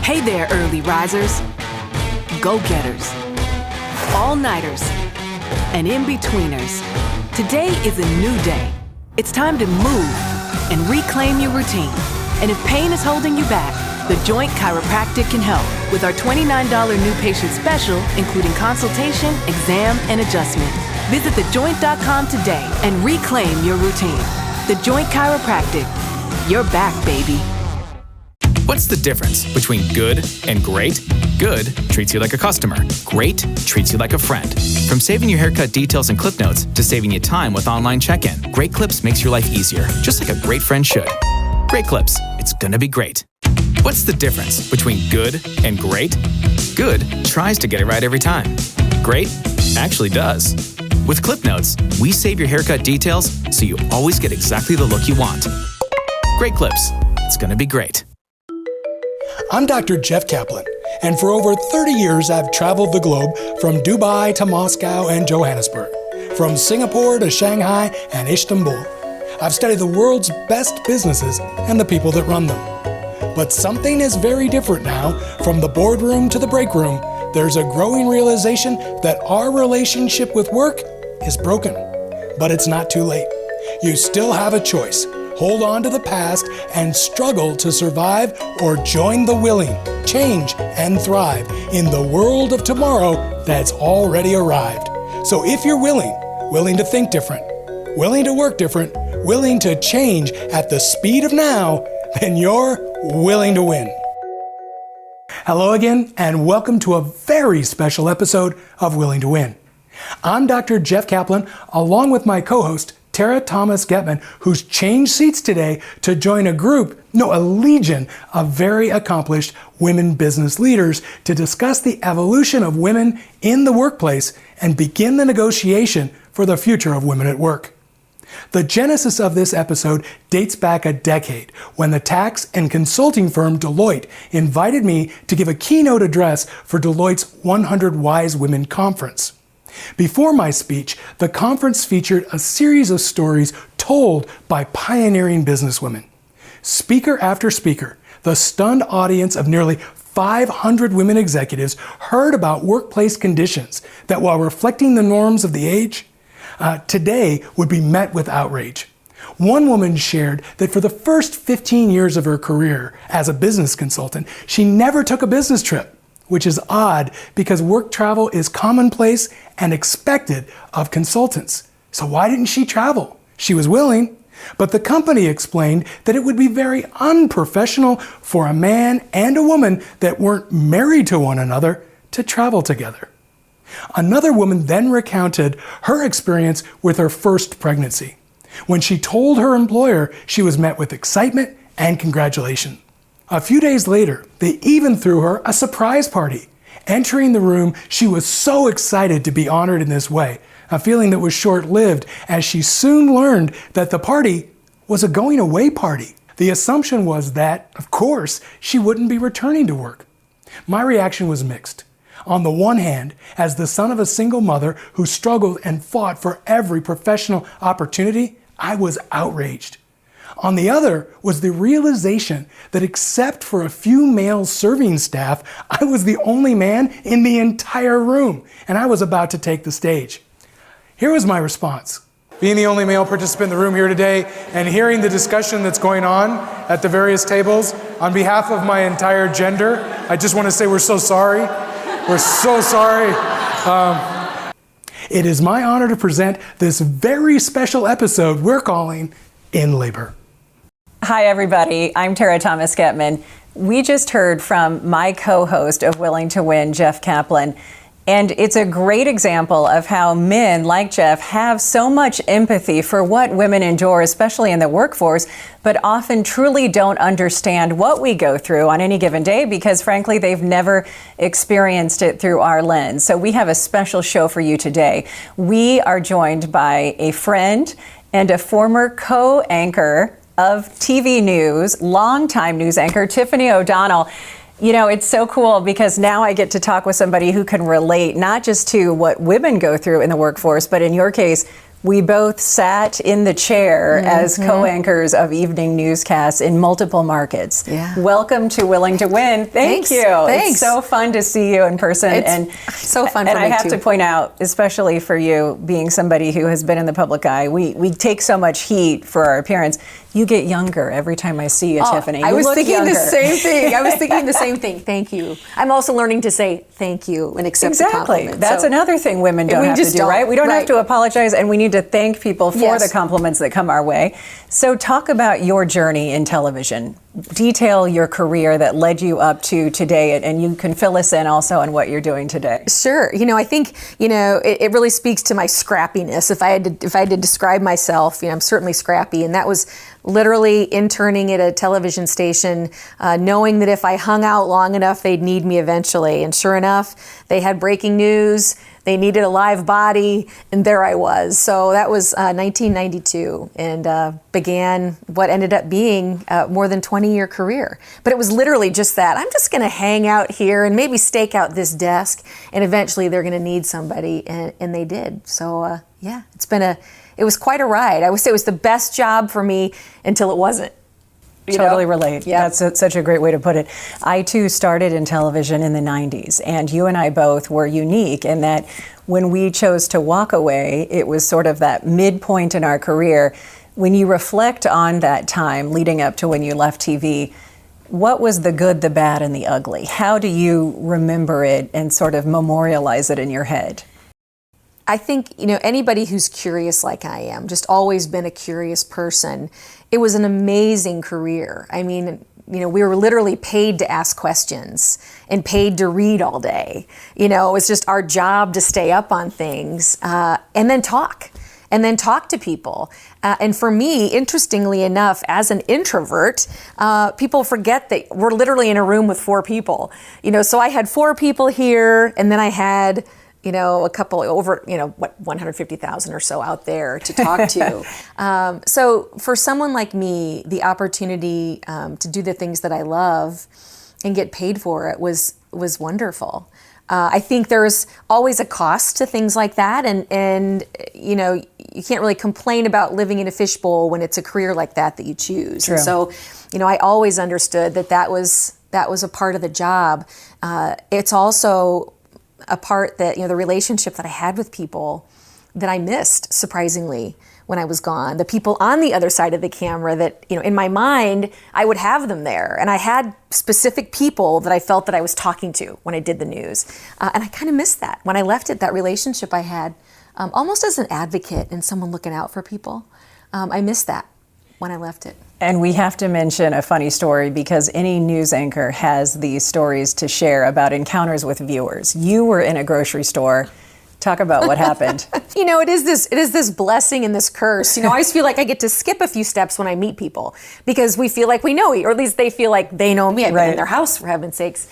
Hey there, early risers, go-getters, all-nighters, and in-betweeners. Today is a new day. It's time to move and reclaim your routine. And if pain is holding you back, The Joint Chiropractic can help with our $29 new patient special, including consultation, exam, and adjustment. Visit thejoint.com today and reclaim your routine. The Joint Chiropractic. You're back, baby. What's the difference between good and great? Good treats you like a customer. Great treats you like a friend. From saving you haircut details and clip notes to saving you time with online check-in, Great Clips makes your life easier, just like a great friend should. Great Clips. It's gonna be great. What's the difference between good and great? Good tries to get it right every time. Great actually does. With clip notes, we save your haircut details so you always get exactly the look you want. Great Clips. It's gonna be great. I'm Dr. Jeff Kaplan, and for over 30 years I've traveled the globe from Dubai to Moscow and Johannesburg, from Singapore to Shanghai and Istanbul. I've studied the world's best businesses and the people that run them. But something is very different now. From the boardroom to the break room, there's a growing realization that our relationship with work is broken. But it's not too late. You still have a choice. Hold on to the past and struggle to survive, or join the willing, change, and thrive in the world of tomorrow that's already arrived. So if you're willing to think different, willing to work different, willing to change at the speed of now, then you're willing to win. Hello again, and welcome to a very special episode of Willing to Win. I'm Dr. Jeff Kaplan, along with my co-host, Tara Thomas Getman, who's changed seats today to join a legion of very accomplished women business leaders to discuss the evolution of women in the workplace and begin the negotiation for the future of women at work. The genesis of this episode dates back a decade when the tax and consulting firm Deloitte invited me to give a keynote address for Deloitte's 100 Wise Women Conference. Before my speech, the conference featured a series of stories told by pioneering businesswomen. Speaker after speaker, the stunned audience of nearly 500 women executives heard about workplace conditions that, while reflecting the norms of the age, today would be met with outrage. One woman shared that for the first 15 years of her career as a business consultant, she never took a business trip, which is odd because work travel is commonplace and expected of consultants. So why didn't she travel? She was willing, but the company explained that it would be very unprofessional for a man and a woman that weren't married to one another to travel together. Another woman then recounted her experience with her first pregnancy. When she told her employer, she was met with excitement and congratulation. A few days later, they even threw her a surprise party. Entering the room, she was so excited to be honored in this way, a feeling that was short-lived as she soon learned that the party was a going-away party. The assumption was that, of course, she wouldn't be returning to work. My reaction was mixed. On the one hand, as the son of a single mother who struggled and fought for every professional opportunity, I was outraged. On the other was the realization that except for a few male serving staff, I was the only man in the entire room, and I was about to take the stage. Here was my response. Being the only male participant in the room here today and hearing the discussion that's going on at the various tables, on behalf of my entire gender, I just want to say we're so sorry. We're so sorry. It is my honor to present this very special episode we're calling In Labor. Hi, everybody. I'm Tara Thomas Getman. We just heard from my co-host of Willing to Win, Jeff Kaplan. And it's a great example of how men like Jeff have so much empathy for what women endure, especially in the workforce, but often truly don't understand what we go through on any given day because, frankly, they've never experienced it through our lens. So we have a special show for you today. We are joined by a friend and a former co-anchor of TV news, longtime news anchor, Tiffany O'Donnell. You know, it's so cool because now I get to talk with somebody who can relate not just to what women go through in the workforce, but in your case, We both sat in the chair as co-anchors of evening newscasts in multiple markets. Yeah. Welcome to Willing to Win. Thank you. Thanks. It's so fun to see you in person. It's so fun for me, And I have too. to point out, especially for you, being somebody who has been in the public eye, we take so much heat for our appearance. You get younger every time I see you, Tiffany. You I was look thinking younger. the same thing. I was thinking the same thing. Thank you. I'm also learning to say thank you and accept the Exactly. compliment. That's So- another thing women don't We have to just do, don't. right? We don't have Right. to apologize, and we need to thank people for Yes. the compliments that come our way. So talk about your journey in television. Detail your career that led you up to today, and you can fill us in also on what you're doing today. Sure. I think, it really speaks to my scrappiness. If I had to describe myself, I'm certainly scrappy. And that was literally interning at a television station, knowing that if I hung out long enough, they'd need me eventually. And sure enough, they had breaking news. They needed a live body, and there I was. So that was 1992, and began what ended up being a more than 20-year career. But it was literally just that. I'm just going to hang out here and maybe stake out this desk, and eventually they're going to need somebody, and they did. So yeah, it was quite a ride. I would say it was the best job for me until it wasn't. Totally relate. Yeah. That's such a great way to put it. I too started in television in the 90s, and you and I both were unique in that when we chose to walk away, it was sort of that midpoint in our career. When you reflect on that time leading up to when you left TV, what was the good, the bad, and the ugly? How do you remember it and sort of memorialize it in your head? I think, anybody who's curious like I am, just always been a curious person, it was an amazing career. I mean, we were literally paid to ask questions and paid to read all day. It was just our job to stay up on things and then talk to people. And for me, interestingly enough, as an introvert, people forget that we're literally in a room with 4 people. So I had 4 people here, and then I had a couple over, 150,000 or so out there to talk to. So for someone like me, the opportunity to do the things that I love and get paid for it was wonderful. I think there's always a cost to things like that, and you can't really complain about living in a fishbowl when it's a career like that you choose. True. And so, I always understood that was a part of the job. It's also a part that, the relationship that I had with people that I missed, surprisingly, when I was gone. The people on the other side of the camera that, in my mind, I would have them there. And I had specific people that I felt that I was talking to when I did the news. And I kind of missed that. When I left it, that relationship I had, almost as an advocate and someone looking out for people, I missed that when I left it. And we have to mention a funny story because any news anchor has these stories to share about encounters with viewers. You were in a grocery store. Talk about what happened. It is this blessing and this curse. I always feel like I get to skip a few steps when I meet people because we feel like we know me, or at least they feel like they know me. I've been in their house, for heaven's sakes.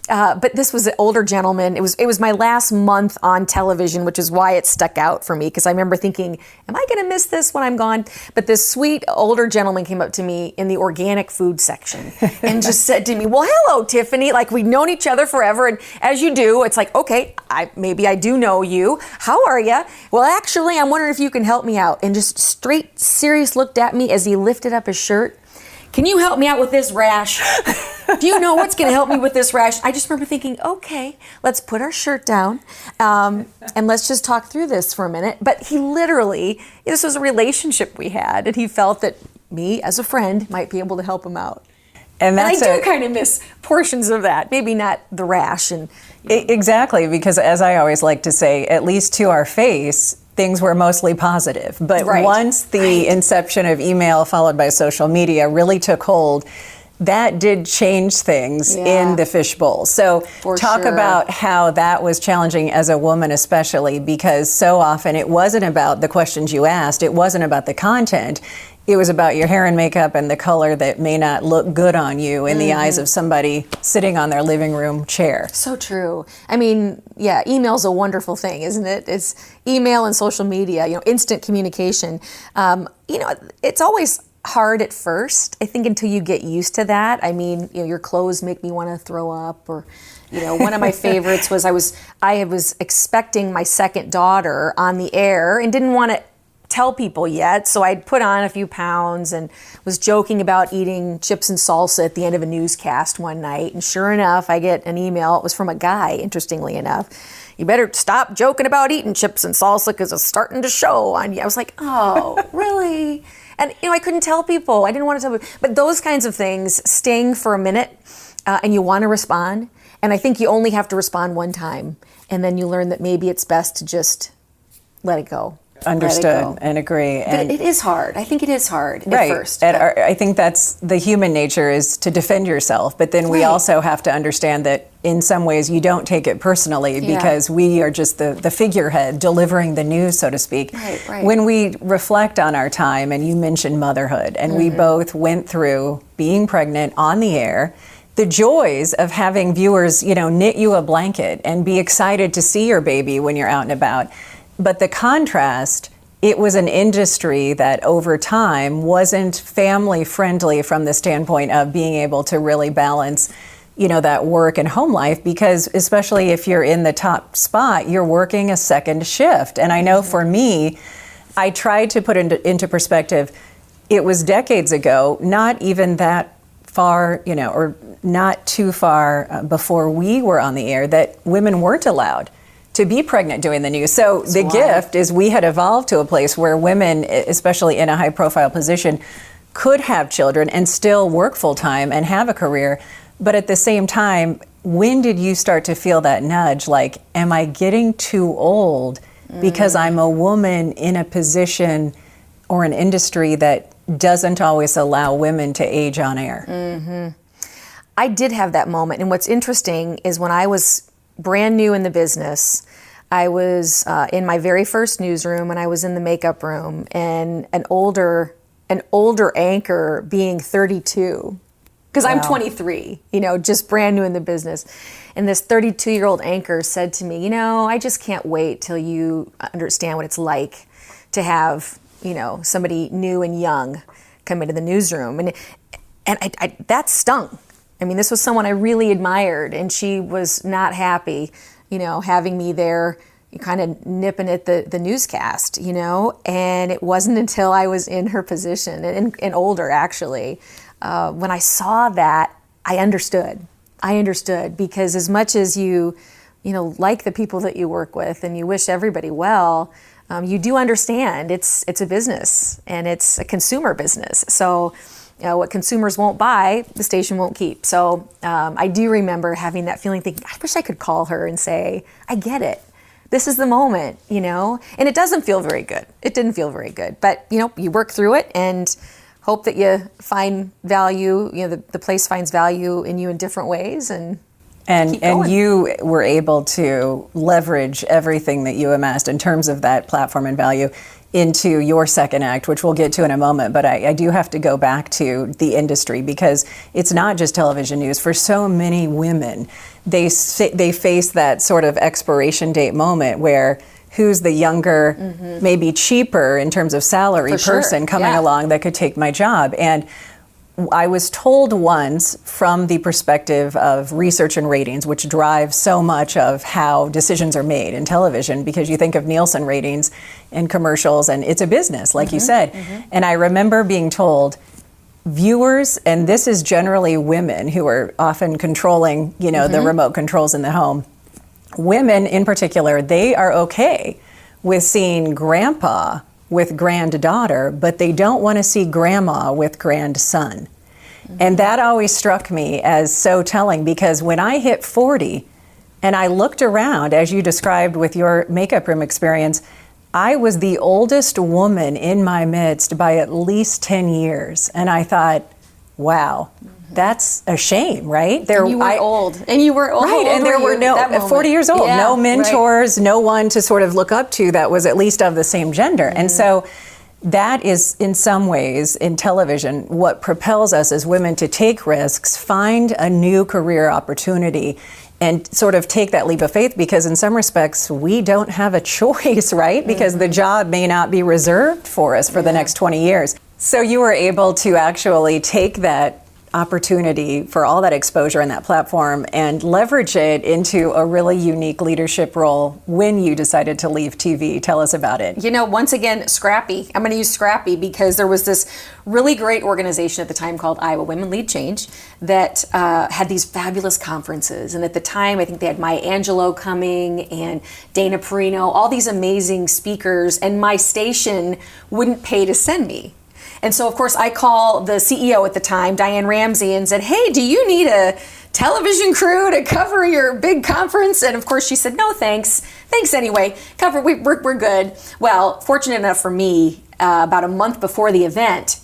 But this was an older gentleman. It was my last month on television, which is why it stuck out for me, because I remember thinking, am I going to miss this when I'm gone? But this sweet older gentleman came up to me in the organic food section and just said to me, well, hello, Tiffany. Like, we'd known each other forever. And as you do, it's like, okay, maybe I do know you. How are you? Well, actually, I'm wondering if you can help me out. And just straight serious looked at me as he lifted up his shirt. Can you help me out with this rash? Do you know what's going to help me with this rash? I just remember thinking, okay, let's put our shirt down and let's just talk through this for a minute. But he literally, this was a relationship we had, and he felt that me, as a friend, might be able to help him out. And I do kind of miss portions of that. Maybe not the rash. Exactly, because as I always like to say, at least to our face, things were mostly positive. But once the inception of email followed by social media really took hold, that did change things in the fishbowl. So talk about how that was challenging as a woman especially, because so often it wasn't about the questions you asked, it wasn't about the content, it was about your hair and makeup and the color that may not look good on you in the eyes of somebody sitting on their living room chair. So true. I mean, email's a wonderful thing, isn't it? It's email and social media, instant communication. It's always hard at first, I think, until you get used to that. I mean, your clothes make me want to throw up, or one of my favorites was I was expecting my second daughter on the air and didn't want to tell people yet. So I'd put on a few pounds and was joking about eating chips and salsa at the end of a newscast one night. And sure enough, I get an email. It was from a guy, interestingly enough. You better stop joking about eating chips and salsa because it's starting to show on you. I was like, oh, really? And, I couldn't tell people. I didn't want to tell people. But those kinds of things sting for a minute, and you want to respond. And I think you only have to respond one time. And then you learn that maybe it's best to just let it go. Understood and agree. But it is hard. I think it is hard at first. I think that's the human nature, is to defend yourself. But then we also have to understand that in some ways you don't take it personally because we are just the figurehead delivering the news, so to speak. Right. When we reflect on our time, and you mentioned motherhood, and we both went through being pregnant on the air, the joys of having viewers, knit you a blanket and be excited to see your baby when you're out and about. But the contrast, it was an industry that over time wasn't family friendly from the standpoint of being able to really balance, that work and home life, because especially if you're in the top spot, you're working a second shift. And I know for me, I tried to put into perspective, it was decades ago, not even that far, or not too far before we were on the air, that women weren't allowed to be pregnant doing the news. So the gift is we had evolved to a place where women, especially in a high profile position, could have children and still work full time and have a career. But at the same time, when did you start to feel that nudge? Like, am I getting too old because I'm a woman in a position or an industry that doesn't always allow women to age on air? I did have that moment. And what's interesting is when I was brand new in the business, I was in my very first newsroom, and I was in the makeup room, and an older anchor being 32, because I'm 23, just brand new in the business. And this 32-year-old anchor said to me, I just can't wait till you understand what it's like to have, somebody new and young come into the newsroom. And I that stung. I mean, this was someone I really admired, and she was not happy, having me there kind of nipping at the newscast, and it wasn't until I was in her position, and older actually, when I saw that, I understood, because as much as you like the people that you work with and you wish everybody well, you do understand it's a business, and it's a consumer business. So what consumers won't buy, the station won't keep. So I do remember having that feeling, thinking, I wish I could call her and say, I get it. This is the moment, And it doesn't feel very good. It didn't feel very good. But, you work through it and hope that you find value, the place finds value in you in different ways. And you were able to leverage everything that you amassed in terms of that platform and value into your second act, which we'll get to in a moment. But I do have to go back to the industry, because it's not just television news. For so many women, they face that sort of expiration date moment where who's the younger, maybe cheaper in terms of salary person coming along that could take my job. And I was told once, from the perspective of research and ratings, which drive so much of how decisions are made in television, because you think of Nielsen ratings and commercials, and it's a business, like you said. And I remember being told, viewers, and this is generally women who are often controlling, the remote controls in the home, women in particular, they are okay with seeing grandpa with granddaughter, but they don't want to see grandma with grandson. And that always struck me as so telling, because when I hit 40 and I looked around, as you described with your makeup room experience, I was the oldest woman in my midst by at least 10 years. And I thought, wow, that's a shame, right? You were old. Right, and there were 40 years old, no mentors, no one to sort of look up to that was at least of the same gender. And so that is, in some ways, in television, what propels us as women to take risks, find a new career opportunity, and sort of take that leap of faith, because in some respects, we don't have a choice, right? Because the job may not be reserved for us for the next 20 years. So you were able to actually take that opportunity for all that exposure and that platform and leverage it into a really unique leadership role when you decided to leave TV. Tell us about it. Once again, Scrappy. I'm going to use Scrappy because there was this really great organization at the time called Iowa Women Lead Change that had these fabulous conferences. And at the time, I think they had Maya Angelou coming and Dana Perino, all these amazing speakers, and my station wouldn't pay to send me. And so, of course, I call the CEO at the time, Diane Ramsey, and said, hey, do you need a television crew to cover your big conference? And of course, she said, no, thanks. Thanks anyway. We're good. Well, fortunate enough for me, about a month before the event,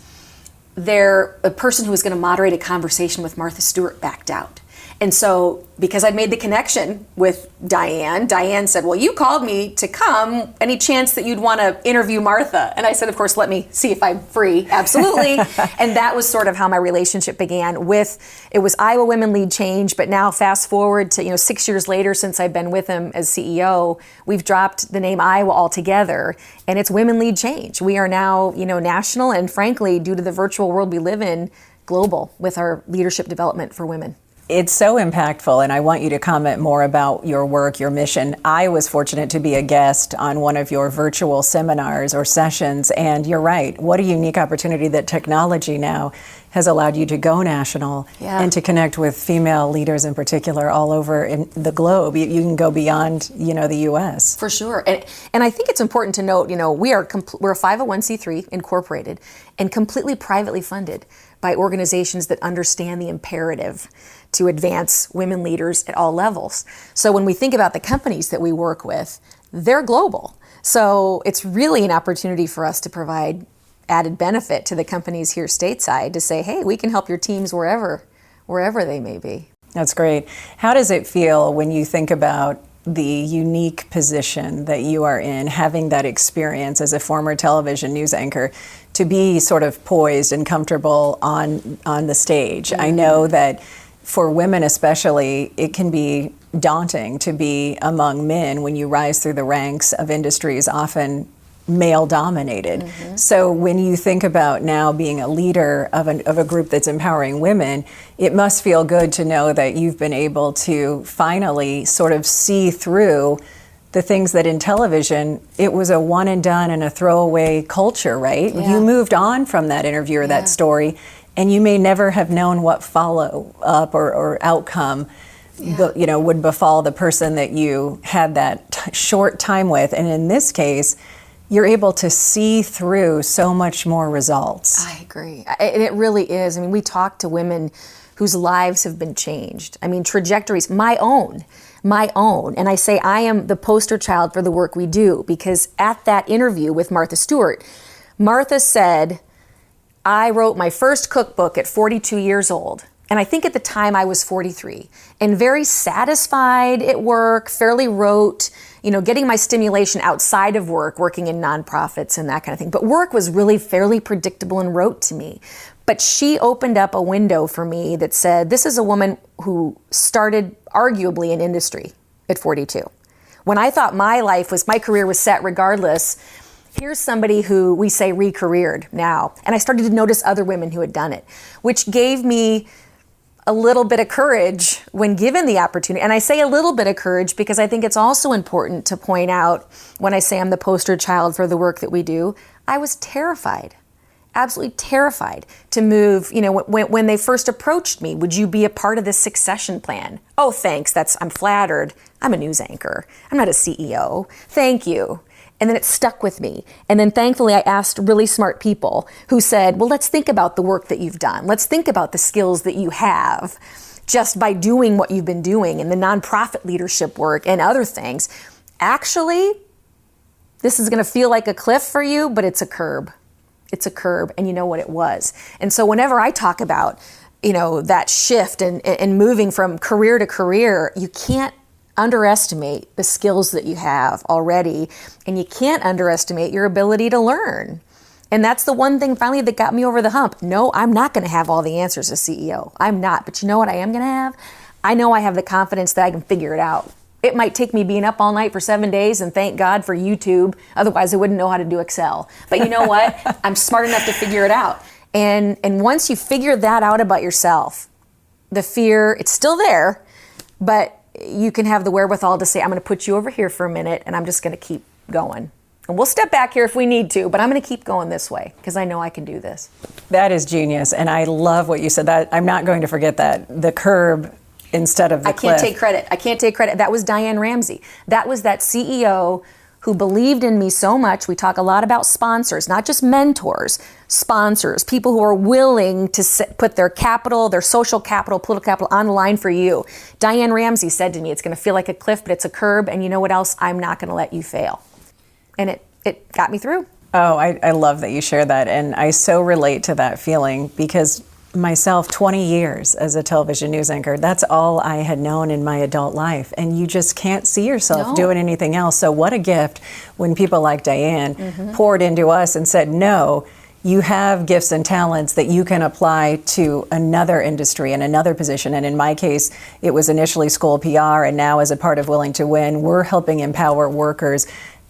a person who was going to moderate a conversation with Martha Stewart backed out. And so, because I'd made the connection with Diane said, well, you called me to come. Any chance that you'd want to interview Martha? And I said, of course, let me see if I'm free. Absolutely. And that was sort of how my relationship began it was Iowa Women Lead Change, but now fast forward to, 6 years later since I've been with him as CEO, we've dropped the name Iowa altogether, and it's Women Lead Change. We are now, national, and frankly, due to the virtual world we live in, global with our leadership development for women. It's so impactful, and I want you to comment more about your work, your mission. I was fortunate to be a guest on one of your virtual seminars or sessions, and you're right. What a unique opportunity that technology now has allowed you to go national and to connect with female leaders in particular all over in the globe. You can go beyond, the U.S. For sure. And I think it's important to note, we're a 501c3 incorporated and completely privately funded by organizations that understand the imperative to advance women leaders at all levels. So when we think about the companies that we work with, they're global. So it's really an opportunity for us to provide added benefit to the companies here stateside to say, hey, we can help your teams wherever they may be. That's great. How does it feel when you think about the unique position that you are in, having that experience as a former television news anchor, to be sort of poised and comfortable on the stage? Mm-hmm. I know that for women especially, it can be daunting to be among men when you rise through the ranks of industries often male-dominated. Mm-hmm. So when you think about now being a leader of a group that's empowering women, it must feel good to know that you've been able to finally sort of see through the things that in television, it was a one and done and a throwaway culture, right? Yeah. You moved on from that interview or that story, and you may never have known what follow-up or outcome would befall the person that you had that short time with. And in this case, you're able to see through so much more results. I agree. And it really is. I mean, we talk to women whose lives have been changed. I mean, trajectories, my own. And I say I am the poster child for the work we do, because at that interview with Martha Stewart, Martha said, I wrote my first cookbook at 42 years old. And I think at the time I was 43 and very satisfied at work, fairly rote, getting my stimulation outside of work, working in nonprofits and that kind of thing. But work was really fairly predictable and rote to me. But she opened up a window for me that said, this is a woman who started arguably in industry at 42. When I thought my career was set regardless, here's somebody who we say re-careered now. And I started to notice other women who had done it, which gave me a little bit of courage when given the opportunity. And I say a little bit of courage because I think it's also important to point out, when I say I'm the poster child for the work that we do, I was terrified, absolutely terrified to move. When they first approached me, would you be a part of this succession plan? Oh, thanks, I'm flattered. I'm a news anchor. I'm not a CEO. Thank you. And then it stuck with me. And then thankfully I asked really smart people who said, well, let's think about the work that you've done. Let's think about the skills that you have just by doing what you've been doing and the nonprofit leadership work and other things. Actually, this is going to feel like a cliff for you, but it's a curb. It's a curb, and you know what it was. And so whenever I talk about, that shift and moving from career to career, you can't underestimate the skills that you have already, and you can't underestimate your ability to learn. And that's the one thing finally that got me over the hump. No, I'm not going to have all the answers as CEO. I'm not. But you know what I am going to have? I know I have the confidence that I can figure it out. It might take me being up all night for 7 days, and thank God for YouTube. Otherwise, I wouldn't know how to do Excel. But you know what? I'm smart enough to figure it out. And once you figure that out about yourself, the fear, it's still there, but you can have the wherewithal to say, I'm going to put you over here for a minute and I'm just going to keep going. And we'll step back here if we need to, but I'm going to keep going this way because I know I can do this. That is genius. And I love what you said. That I'm not going to forget that. The curb instead of the cliff. I can't take credit. That was Diane Ramsey. That was that CEO who believed in me so much. We talk a lot about sponsors, not just mentors, sponsors, people who are willing to put their capital, their social capital, political capital on the line for you. Diane Ramsey said to me, it's going to feel like a cliff, but it's a curb. And you know what else? I'm not going to let you fail. And it got me through. Oh, I love that you share that. And I so relate to that feeling because myself, 20 years as a television news anchor, that's all I had known in my adult life. And you just can't see yourself doing anything else. So what a gift when people like Diane poured into us and said, no, you have gifts and talents that you can apply to another industry and another position. And in my case, it was initially school PR. And now as a part of Willing to Win, we're helping empower workers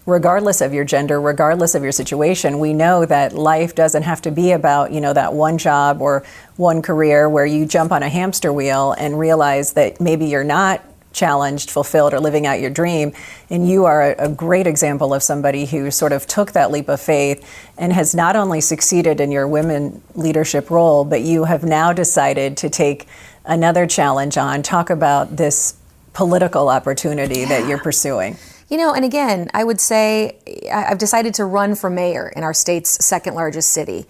regardless of your gender, regardless of your situation. We know that life doesn't have to be about, that one job or one career where you jump on a hamster wheel and realize that maybe you're not challenged, fulfilled, or living out your dream. And you are a great example of somebody who sort of took that leap of faith and has not only succeeded in your women leadership role, but you have now decided to take another challenge on. Talk about this political opportunity that you're pursuing. And again, I would say I've decided to run for mayor in our state's second largest city.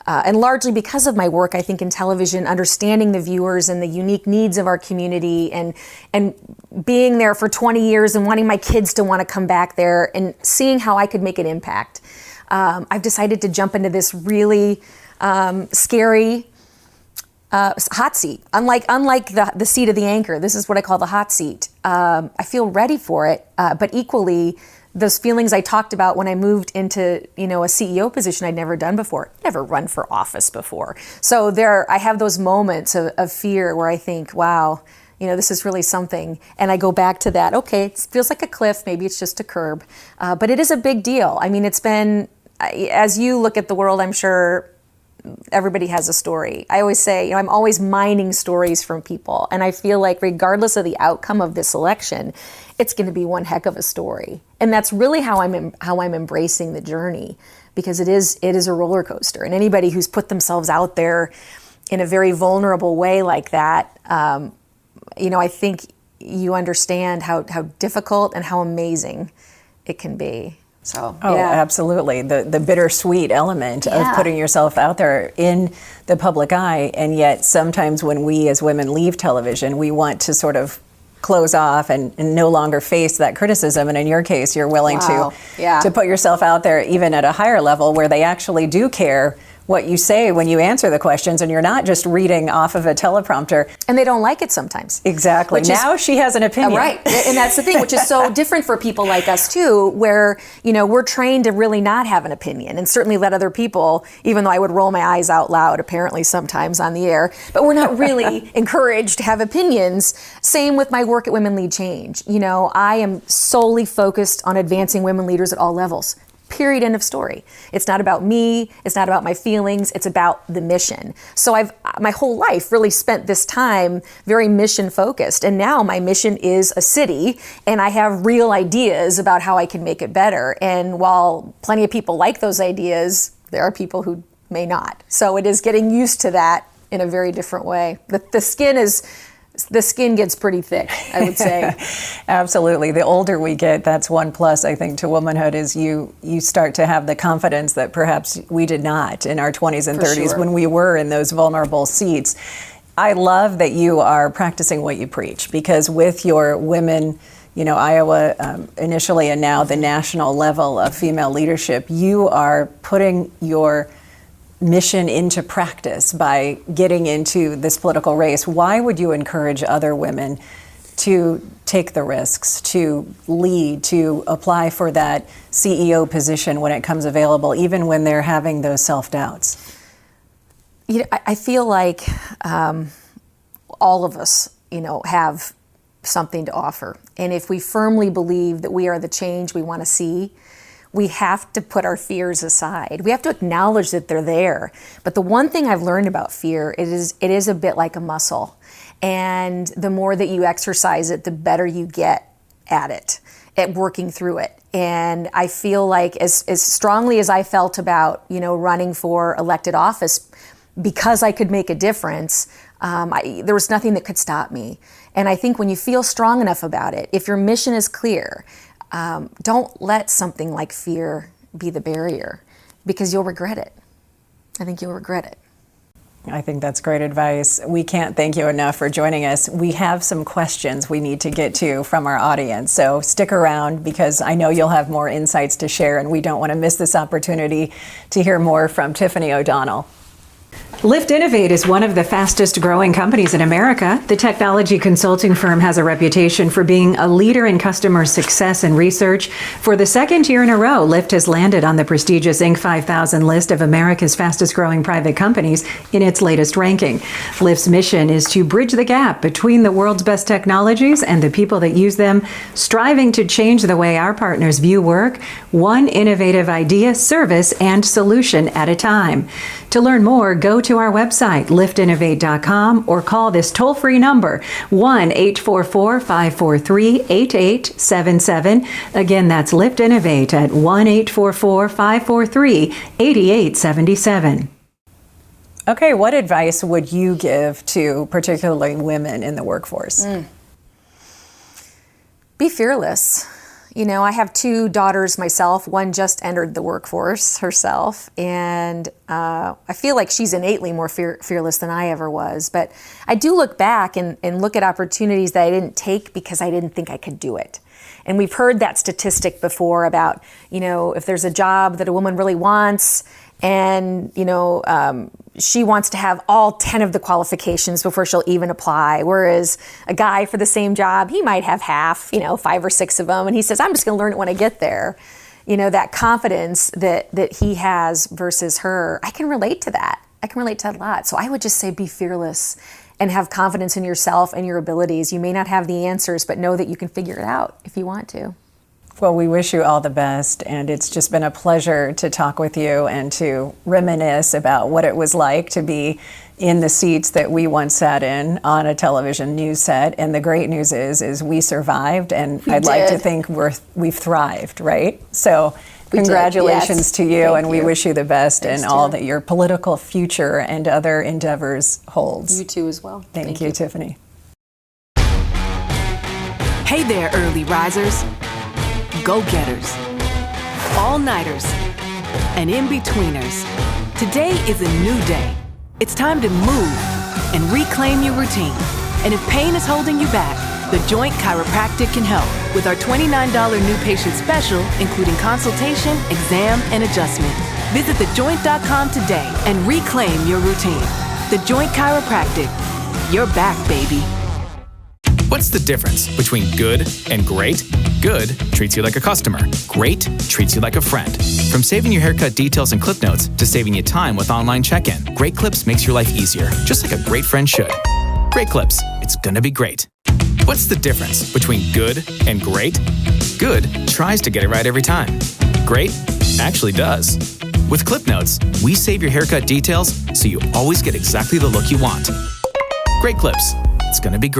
And largely because of my work, I think, in television, understanding the viewers and the unique needs of our community and being there for 20 years and wanting my kids to want to come back there and seeing how I could make an impact. I've decided to jump into this really scary hot seat. Unlike the seat of the anchor, this is what I call the hot seat. I feel ready for it, but equally, those feelings I talked about when I moved into a CEO position I'd never done before, never run for office before. So I have those moments of fear where I think, wow, this is really something. And I go back to that. Okay, it feels like a cliff. Maybe it's just a curb, but it is a big deal. I mean, it's been, as you look at the world, I'm sure everybody has a story. I always say, I'm always mining stories from people. And I feel like regardless of the outcome of this election, it's going to be one heck of a story. And that's really how I'm embracing the journey, because it is a roller coaster. And anybody who's put themselves out there in a very vulnerable way like that, I think you understand how difficult and how amazing it can be. So, absolutely. The bittersweet element of putting yourself out there in the public eye. And yet sometimes when we as women leave television, we want to sort of close off and no longer face that criticism. And in your case, you're willing to put yourself out there even at a higher level where they actually do care what you say when you answer the questions, and you're not just reading off of a teleprompter. And they don't like it sometimes. Exactly. Now she has an opinion. Right. And that's the thing, which is so different for people like us too, where, we're trained to really not have an opinion and certainly let other people, even though I would roll my eyes out loud apparently sometimes on the air, but we're not really encouraged to have opinions. Same with my work at Women Lead Change. I am solely focused on advancing women leaders at all levels. Period, end of story. It's not about me. It's not about my feelings. It's about the mission. So I've my whole life really spent this time very mission focused. And now my mission is a city, and I have real ideas about how I can make it better. And while plenty of people like those ideas, there are people who may not. So it is getting used to that in a very different way. The skin gets pretty thick, I would say. Absolutely. The older we get, that's one plus, I think, to womanhood is you start to have the confidence that perhaps we did not in our 20s and 30s when we were in those vulnerable seats. I love that you are practicing what you preach, because with your women, Iowa initially and now the national level of female leadership, you are putting your mission into practice by getting into this political race. Why would you encourage other women to take the risks, to lead, to apply for that CEO position when it comes available, even when they're having those self-doubts? I feel like all of us, have something to offer. And if we firmly believe that we are the change we want to see, we have to put our fears aside. We have to acknowledge that they're there. But the one thing I've learned about fear, it is a bit like a muscle. And the more that you exercise it, the better you get at it, at working through it. And I feel like as strongly as I felt about, running for elected office, because I could make a difference, there was nothing that could stop me. And I think when you feel strong enough about it, if your mission is clear, don't let something like fear be the barrier, because you'll regret it. I think you'll regret it. I think that's great advice. We can't thank you enough for joining us. We have some questions we need to get to from our audience, so stick around because I know you'll have more insights to share, and we don't want to miss this opportunity to hear more from Tiffany O'Donnell. Lift Innovate is one of the fastest growing companies in America. The technology consulting firm has a reputation for being a leader in customer success and research. For the second year in a row, Lift has landed on the prestigious Inc. 5000 list of America's fastest growing private companies in its latest ranking. Lift's mission is to bridge the gap between the world's best technologies and the people that use them, striving to change the way our partners view work, one innovative idea, service, and solution at a time. To learn more, go to our website, liftinnovate.com, or call this toll-free number, 1-844-543-8877. Again, that's Lift Innovate at 1-844-543-8877. Okay, what advice would you give to particularly women in the workforce? Be fearless. I have 2 daughters myself. One just entered the workforce herself, and I feel like she's innately more fearless than I ever was. But I do look back and look at opportunities that I didn't take because I didn't think I could do it. And we've heard that statistic before about, if there's a job that a woman really wants and, she wants to have all 10 of the qualifications before she'll even apply. Whereas a guy for the same job, he might have half, 5 or 6 of them. And he says, I'm just going to learn it when I get there. That confidence that he has versus her, I can relate to that. I can relate to that a lot. So I would just say be fearless and have confidence in yourself and your abilities. You may not have the answers, but know that you can figure it out if you want to. Well, we wish you all the best, and it's just been a pleasure to talk with you and to reminisce about what it was like to be in the seats that we once sat in on a television news set. And the great news is we survived, and I'd like to think we've thrived, right? So congratulations to you, and we wish you the best in all that your political future and other endeavors holds. You too as well. Thank you, Tiffany. Hey there, early risers, go-getters, all-nighters, and in-betweeners. Today is a new day. It's time to move and reclaim your routine. And if pain is holding you back, The Joint Chiropractic can help with our $29 new patient special, including consultation, exam, and adjustment. Visit thejoint.com today and reclaim your routine. The Joint Chiropractic. You're back, baby. What's the difference between good and great? Good treats you like a customer. Great treats you like a friend. From saving your haircut details and clip notes to saving you time with online check-in, Great Clips makes your life easier, just like a great friend should. Great Clips. It's gonna be great. What's the difference between good and great? Good tries to get it right every time. Great actually does. With clip notes, we save your haircut details so you always get exactly the look you want. Great Clips. It's gonna be great.